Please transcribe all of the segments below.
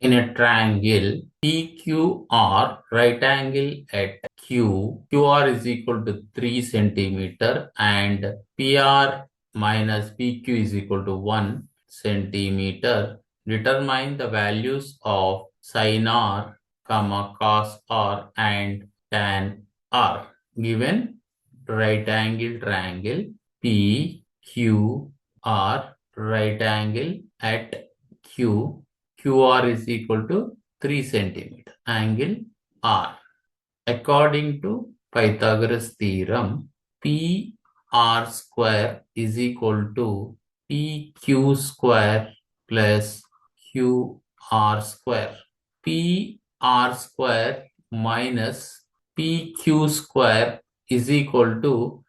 In a triangle PQR, right angle at QR is equal to 3 centimeter and PR minus PQ is equal to 1 centimeter. Determine the values of sin R, cos R and tan R. Given right angle triangle PQR, right angle at QR is equal to 3 centimeter. Angle R. According to Pythagoras theorem, PR square is equal to PQ square plus QR square. PR square minus PQ square is equal to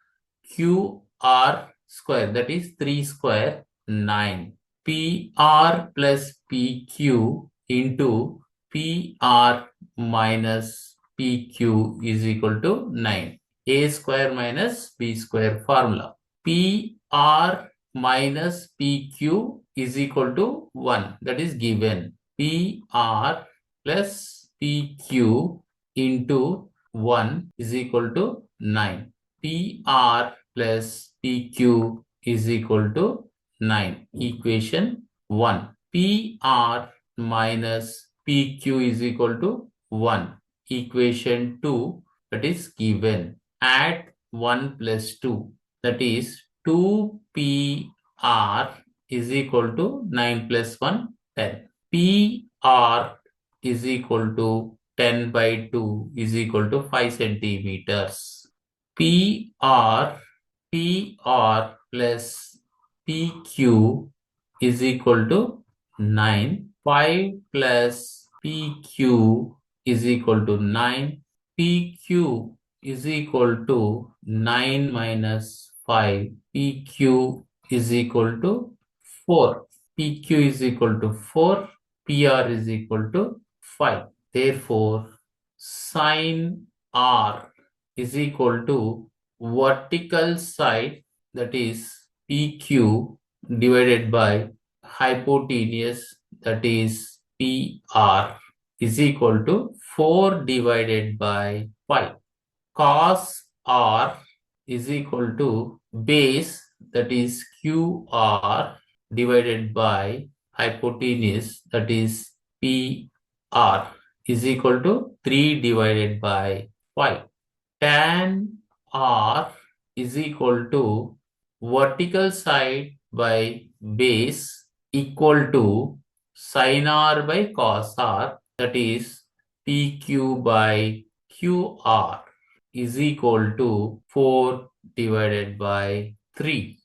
QR square, that is 3 square 9. PR plus PQ into PR minus PQ is equal to 9. A square minus B square formula. PR minus PQ is equal to 1. That is given. PR plus PQ into 1 is equal to 9. PR plus PQ is equal to 9. Equation 1. PR minus PQ is equal to 1. Equation 2, that is given. Add 1 plus 2, that is 2PR is equal to 9 plus 1, 10. PR is equal to 10 by 2 is equal to 5 centimeters. PR plus PQ is equal to 9. 5 plus PQ is equal to 9. PQ is equal to 9 minus 5. PQ is equal to 4. PQ is equal to 4. PR is equal to 5. Therefore, sin R is equal to vertical side, that is PQ, divided by hypotenuse, that is PR, is equal to 4 divided by 5. Cos R is equal to base, that is QR, divided by hypotenuse, that is PR, is equal to 3 divided by 5. Tan R is equal to vertical side by base equal to sin R by cos R, that is PQ by QR, is equal to 4 divided by 3.